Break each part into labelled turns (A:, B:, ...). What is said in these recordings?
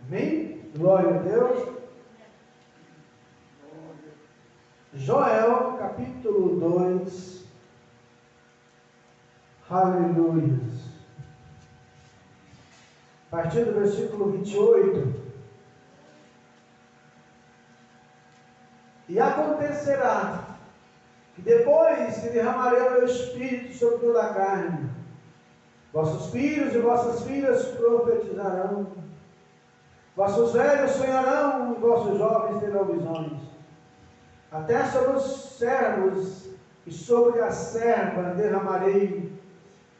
A: Amém? Glória a Deus. Joel, capítulo 2. Aleluia. A partir do versículo 28. E acontecerá que depois que derramarei o meu espírito sobre toda a carne, vossos filhos e vossas filhas profetizarão, vossos velhos sonharão e vossos jovens terão visões. Até sobre os servos e sobre a serva derramarei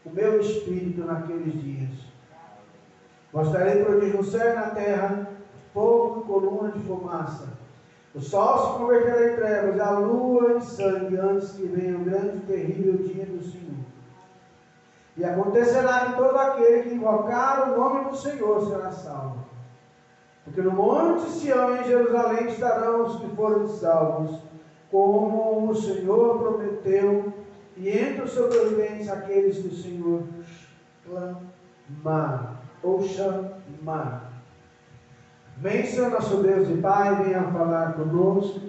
A: o meu espírito naqueles dias. Mostrarei prodígio no céu e na terra, fogo e coluna de fumaça. O sol se converterá em trevas e a lua em sangue, antes que venha o grande e terrível dia do Senhor. E acontecerá que todo aquele que invocar o nome do Senhor será salvo. Porque no monte Sião e em Jerusalém estarão os que foram salvos, como o Senhor prometeu, e entre os sobreviventes aqueles que o Senhor clamar ou chamar. Vem, Senhor nosso Deus e Pai, venha falar conosco,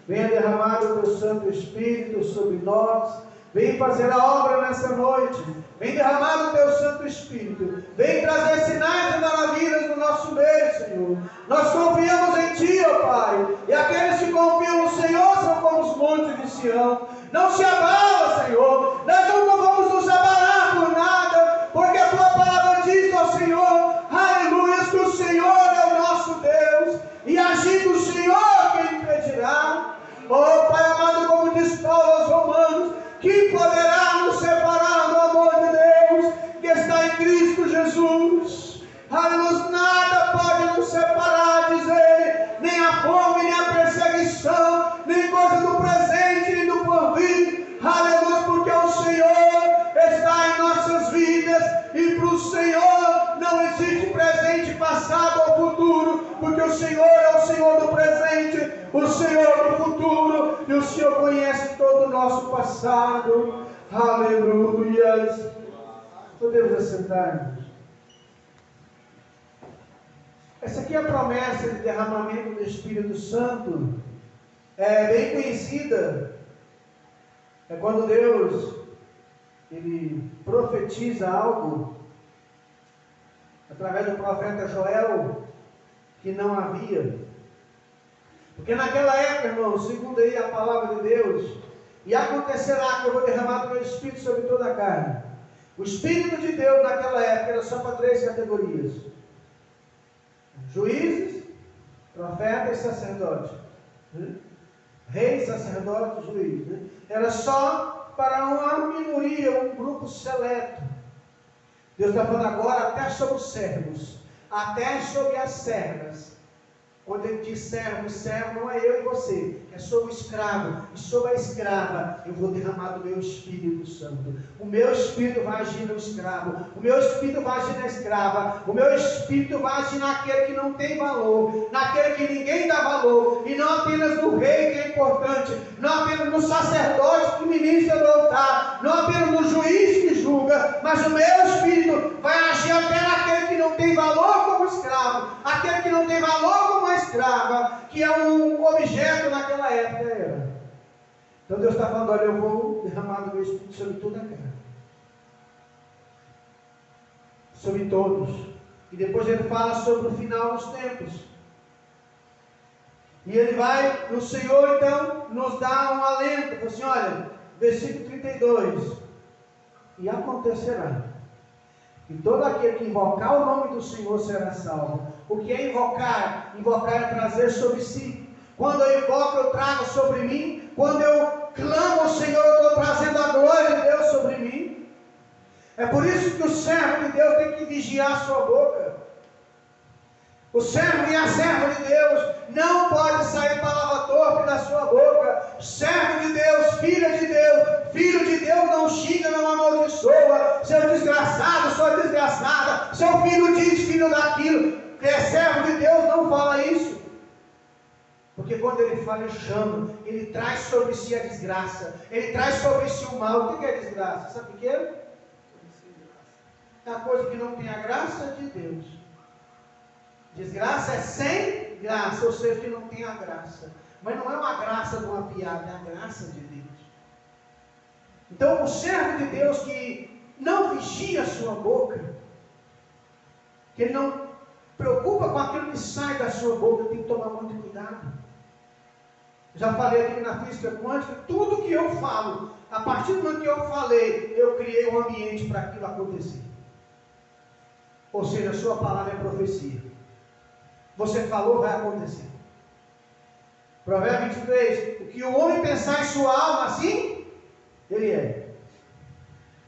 A: venha derramar o teu Santo Espírito sobre nós, vem fazer a obra nessa noite, vem derramar o teu Santo Espírito, vem trazer sinais e maravilhas no nosso meio, Senhor. Nós confiamos em Ti, ó Pai, e aqueles que confiam no Senhor são como os montes de Sião. Não se abala, Senhor, nós não vamos nos abalar por nada, porque a Tua palavra diz ao Senhor, aleluia, que o Senhor é o nosso Deus, e agindo o Senhor quem impedirá. Oh Pai amado, como diz Paulo aos Romanos, que poderá nos separar do amor de Deus que está em Cristo Jesus? Aleluia, nada pode nos separar, diz ele, nem a fome, nem a perseguição, nem coisa do presente, nem do porvir. Aleluia, porque o Senhor está em nossas vidas, e para o Senhor não existe presente, passado ou futuro, porque o Senhor é o Senhor do presente, o Senhor do futuro, e o Senhor conhece todo o nosso passado. Aleluia. Podemos assentar-nos. Essa aqui é a promessa de derramamento do Espírito Santo. É bem conhecida. É quando Deus ele profetiza algo através do profeta Joel que não havia. Porque naquela época, irmão, segundo aí a palavra de Deus, e acontecerá que eu vou derramar o meu Espírito sobre toda a carne. O Espírito de Deus naquela época era só para 3 categorias: juízes, profetas e sacerdotes. Reis, sacerdotes, juízes. Era só para uma minoria, um grupo seleto. Deus está falando agora até sobre os servos, até sobre as servas. Quando ele diz servo, servo não é eu e você, é sobre o escravo, e sobre a escrava eu vou derramar do meu Espírito Santo. O meu Espírito vai agir no escravo, o meu Espírito vai agir na escrava, o meu Espírito vai agir naquele que não tem valor, naquele que ninguém dá valor, e não apenas no rei que é importante, não apenas no sacerdote que ministra no altar, não apenas no juiz que julga, mas o meu Espírito vai agir até naquele que não tem valor como escravo, aquele que não tem valor como escrava, que é um objeto naquela época era. Então Deus está falando, olha, eu vou derramar do meu Espírito sobre toda a carne, sobre todos. E depois ele fala sobre o final dos tempos. E ele vai, o Senhor então nos dá um alento, fala assim, olha, versículo 32, e acontecerá que todo aquele que invocar o nome do Senhor será salvo. O que é invocar? Invocar é trazer sobre si. Quando eu invoco, eu trago sobre mim. Quando eu clamo ao Senhor, eu estou trazendo a glória de Deus sobre mim. É por isso que o servo de Deus tem que vigiar a sua boca. O servo e a serva de Deus não pode sair palavra torpe da sua boca. Servo de Deus, filho de Deus não xinga, não amaldiçoa. Seu desgraçado, sua desgraçada, seu filho diz, filho daquilo. Que é servo de Deus, não fala isso. Porque quando ele fala, ele chama, ele traz sobre si a desgraça, ele traz sobre si o mal. O que é desgraça? Sabe o que é? É a coisa que não tem a graça de Deus. Desgraça é sem graça, ou seja, que não tem a graça. Mas não é uma graça de uma piada, é a graça de Deus. Então, o servo de Deus que não vigia a sua boca, que ele não preocupa com aquilo que sai da sua boca, tem que tomar muito cuidado. Já falei aqui na física quântica, tudo que eu falo, a partir do momento que eu falei, eu criei um ambiente para aquilo acontecer. Ou seja, a sua palavra é profecia. Você falou, vai acontecer. Provérbios 23, o que o homem pensar em sua alma, assim, ele é.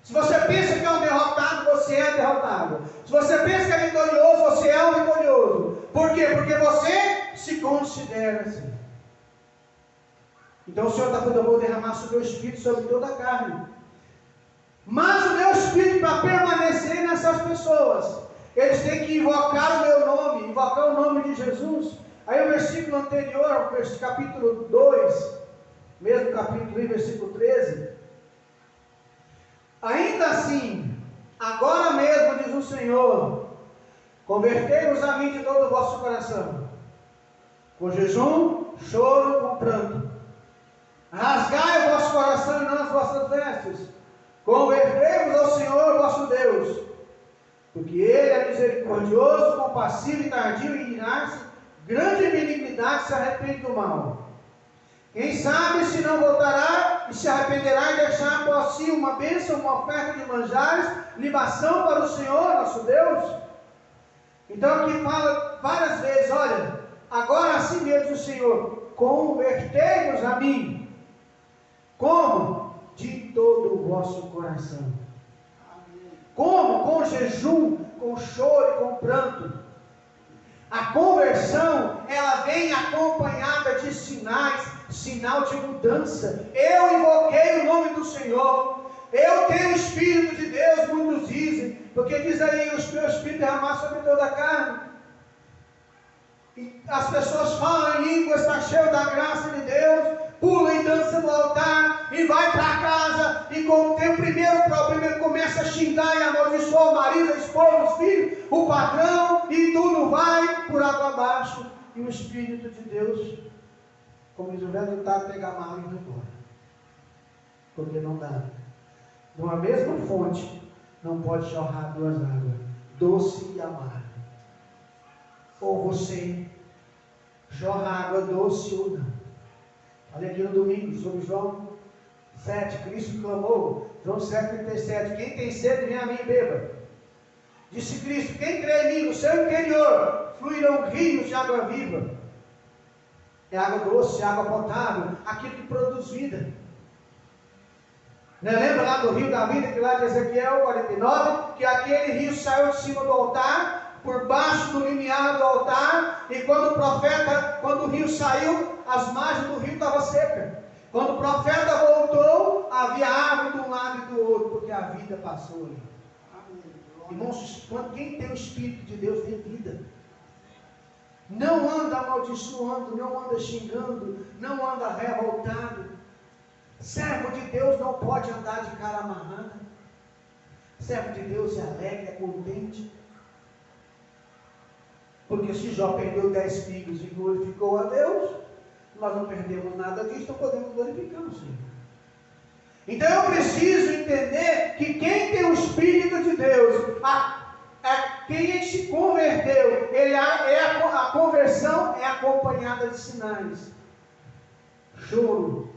A: Se você pensa que é um derrotado, você é derrotado. Se você pensa que é vitorioso, você é um vitorioso. Por quê? Porque você se considera assim. Então o Senhor está falando, eu vou derramar sobre o meu Espírito, sobre toda a carne. Mas o meu Espírito, para permanecer nessas pessoas, eles têm que invocar o meu nome, invocar o nome de Jesus. Aí o versículo anterior, capítulo 2, mesmo capítulo, versículo 13. Ainda assim, agora mesmo, diz o Senhor, convertei-vos a mim de todo o vosso coração, com jejum, choro, com pranto. Rasgai o vosso coração e não as vossas vestes. Convertei-vos ao Senhor vosso Deus, porque Ele é misericordioso, compassivo e tardio em irar-se, grande benignidade, se arrepende do mal. Quem sabe se não voltará e se arrependerá e deixar após si uma bênção, uma oferta de manjares, libação para o Senhor nosso Deus? Então aqui fala várias vezes, olha, agora assim mesmo o Senhor, convertei-vos a mim. Como? De todo o vosso coração. Como? Com jejum, com choro e com pranto. A conversão, ela vem acompanhada de sinais, sinal de mudança. Eu invoquei o nome do Senhor. Eu tenho o Espírito de Deus, muitos dizem, porque diz aí, o meu Espírito derramar sobre toda a carne. E as pessoas falam em língua, está cheio da graça de Deus, pula e dança no altar, e vai para casa, e quando tem o primeiro problema, ele começa a xingar e amaldiçoar o marido, a esposa, os filhos, o patrão, e tudo vai por água abaixo, e o Espírito de Deus, como diz o velho ditado, pega a mala e vai embora, porque não dá. Numa mesma fonte, não pode jorrar duas águas, doce e amarga. Ou você jorra água doce ou não. Olha aqui no domingo, sobre João 7, Cristo clamou, João 7,37, quem tem sede, vem a mim e beba. Disse Cristo, quem crê em mim, no seu interior, fluirão rios de água viva. É água doce, água potável, aquilo que produz vida. Não lembra lá do rio da vida, que lá de Ezequiel 49, que aquele rio saiu de cima do altar, por baixo do limiar do altar, e quando o rio saiu, as margens do rio estavam secas. Quando o profeta voltou, havia árvore de um lado e do outro, porque a vida passou ali. Irmãos, quem tem o Espírito de Deus tem vida. Não anda amaldiçoando, não anda xingando, não anda revoltado. Servo de Deus não pode andar de cara amarrada. Servo de Deus é alegre, é contente. Porque se Jó perdeu 10 filhos e glorificou a Deus, nós não perdemos nada disso, então podemos glorificar o Senhor. Então eu preciso entender que quem tem o Espírito de Deus, quem se converteu, a conversão é acompanhada de sinais. Choro,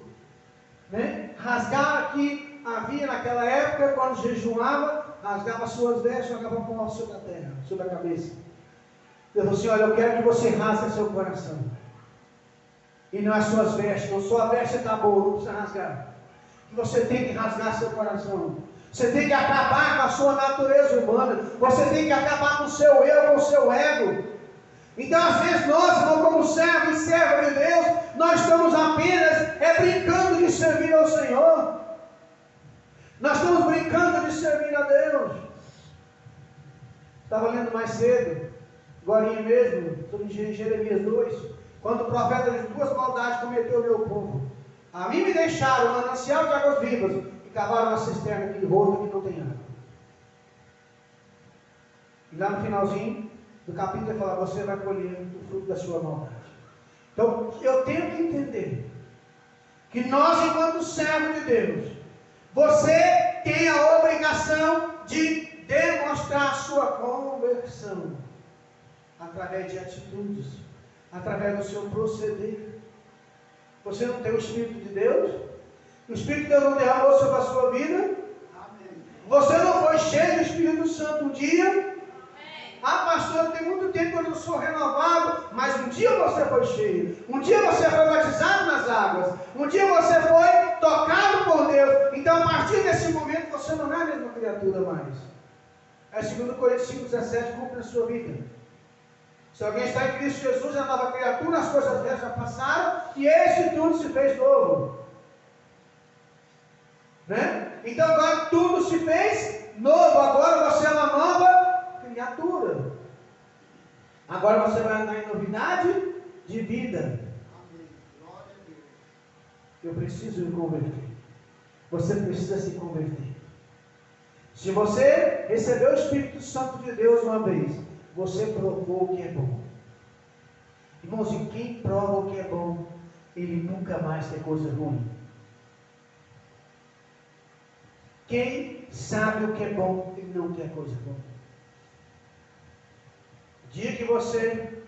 A: né? Rasgar aqui, havia naquela época, quando jejuava, rasgava suas vestes, jogava pó sobre a terra, sobre a cabeça. Deus falou assim, olha, eu quero que você rasgue seu coração. E não as suas vestes, não sua veste está boa, não precisa rasgar. Você tem que rasgar seu coração. Você tem que acabar com a sua natureza humana. Você tem que acabar com o seu eu, com o seu ego. Então, às vezes, nós, não como servo e serva de Deus, nós estamos apenas brincando de servir ao Senhor. Nós estamos brincando de servir a Deus. Estava lendo mais cedo, agora mesmo, sobre Jeremias 2, quando o profeta de duas maldades cometeu o meu povo. A mim me deixaram um manancial de águas vivas e cavaram uma cisterna que rota que não tem água. E lá no finalzinho, do capítulo, ele fala: você vai colher o fruto da sua maldade. Então, eu tenho que entender que nós, enquanto servos de Deus, você tem a obrigação de demonstrar a sua conversão através de atitudes, através do seu proceder. Você não tem o Espírito de Deus? O Espírito de Deus não derramou sobre a sua vida? Você não foi cheio do Espírito Santo um dia? Ah, pastor, tem muito tempo que eu não sou renovado, mas um dia você foi cheio, um dia você foi batizado nas águas, um dia você foi tocado por Deus. Então, a partir desse momento, você não é a mesma criatura mais. É 2 Coríntios 5,17, cumpre na sua vida. Se alguém está em Cristo Jesus, é nova criatura, as coisas velhas já passaram, e esse tudo se fez novo. Né? Então, agora tudo se fez novo, agora você é uma nova criatura. Agora você vai andar em novidade de vida. Eu preciso me converter. Você precisa se converter. Se você recebeu o Espírito Santo de Deus uma vez, você provou o que é bom. Irmãos, e quem prova o que é bom, ele nunca mais quer coisa ruim. Quem sabe o que é bom, ele não quer coisa boa. O dia que você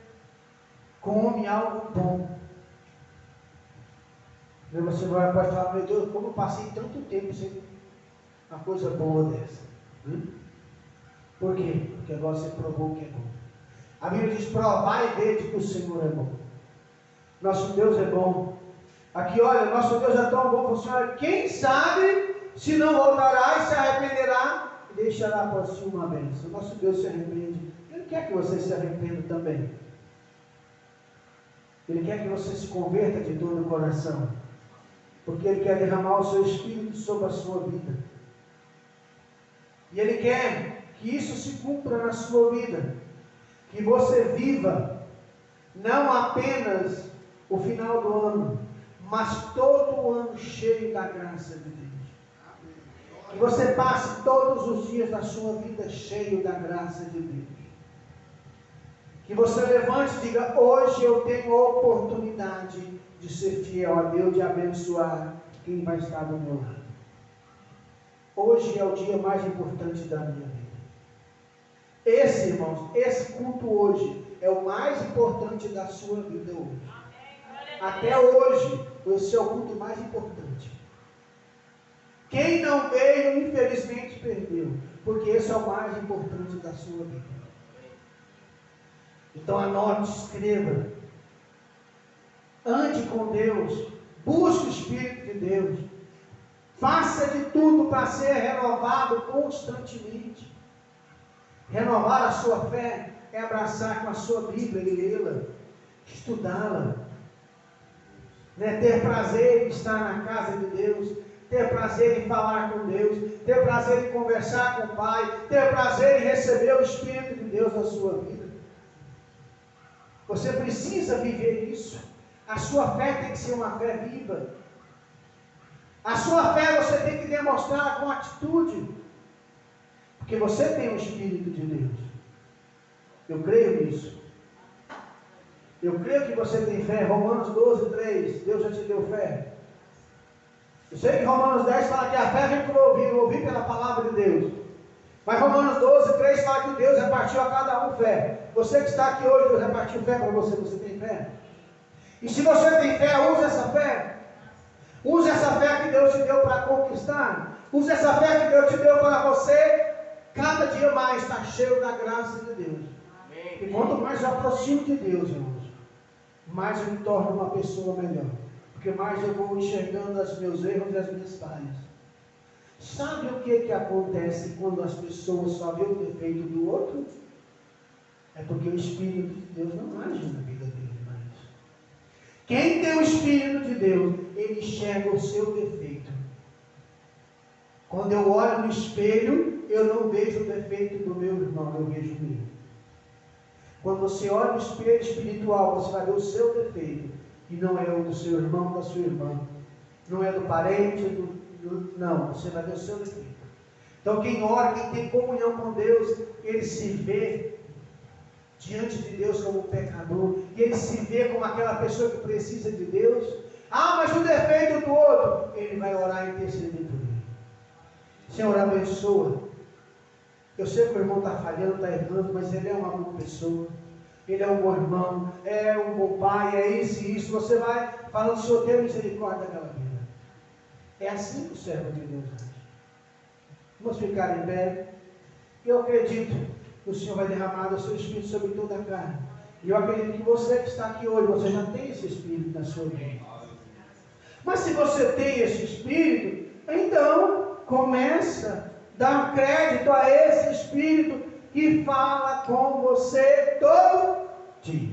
A: come algo bom, você pode falar: meu Deus, como eu passei tanto tempo sem uma coisa boa dessa. Por quê? Porque agora você provou o que é bom. A Bíblia diz: provai e vede que o Senhor é bom. Nosso Deus é bom. Aqui, olha, nosso Deus é tão bom, Senhor. Quem sabe se não voltará e se arrependerá e deixará por si uma bênção. Nosso Deus se arrepende. Ele quer que você se arrependa também. Ele quer que você se converta de todo o coração, porque Ele quer derramar o seu Espírito sobre a sua vida. E Ele quer que isso se cumpra na sua vida, que você viva não apenas o final do ano, mas todo o ano cheio da graça de Deus. Que você passe todos os dias da sua vida cheio da graça de Deus. Que você levante e diga: hoje eu tenho a oportunidade de ser fiel a Deus, de abençoar quem vai estar do meu lado. Hoje é o dia mais importante da minha vida. Esse, irmãos, esse culto hoje é o mais importante da sua vida hoje. Até hoje, esse é o culto mais importante. Quem não veio, infelizmente, perdeu, porque esse é o mais importante da sua vida. Então anote, escreva. Ande com Deus, busque o Espírito de Deus. Faça de tudo para ser renovado constantemente. Renovar a sua fé é abraçar com a sua Bíblia e lê-la, estudá-la, né? Ter prazer em estar na casa de Deus, ter prazer em falar com Deus, ter prazer em conversar com o Pai, ter prazer em receber o Espírito de Deus na sua vida. Você precisa viver isso. A sua fé tem que ser uma fé viva. A sua fé você tem que demonstrar com atitude, porque você tem o Espírito de Deus. Eu creio nisso. Eu creio que você tem fé. Romanos 12:3, Deus já te deu fé. Eu sei que Romanos 10 fala que a fé vem por ouvir pela palavra de Deus. Mas Romanos 12:3 fala que Deus repartiu a cada um fé. Você que está aqui hoje, Deus repartiu fé para você. Você tem fé? E se você tem fé, use essa fé. Use essa fé que Deus te deu para conquistar. Use essa fé que Deus te deu para você cada dia mais estar cheio da graça de Deus. Amém. E quanto mais eu aproximo de Deus, irmãos, mais eu me torno uma pessoa melhor. Porque mais eu vou enxergando os meus erros e as minhas falhas. Sabe o que acontece quando as pessoas só veem o defeito do outro? É porque o Espírito de Deus não age na vida dele mais. Quem tem o Espírito de Deus, ele enxerga o seu defeito. Quando eu olho no espelho, eu não vejo o defeito do meu irmão, eu vejo o meu. Quando você olha no espelho espiritual, você vai ver o seu defeito, e não é o do seu irmão, da sua irmã. Não é do parente, não, você vai ver o seu defeito. Então quem ora, quem tem comunhão com Deus, ele se vê diante de Deus como um pecador, e ele se vê como aquela pessoa que precisa de Deus. Ah, mas o defeito do outro, ele vai orar e interceder por ele. Senhor, abençoa. Eu sei que o irmão está falhando, está errando, mas ele é uma boa pessoa. Ele é um bom irmão, é um bom pai, é isso e isso. Você vai falando, Senhor, tenha misericórdia daquela vida. É assim que o servo de Deus age. Vamos ficar em pé. Eu acredito que o Senhor vai derramar o seu Espírito sobre toda a carne. E eu acredito que você que está aqui hoje, você já tem esse Espírito na sua vida. Mas se você tem esse Espírito, então começa a dar crédito a esse Espírito que fala com você todo dia.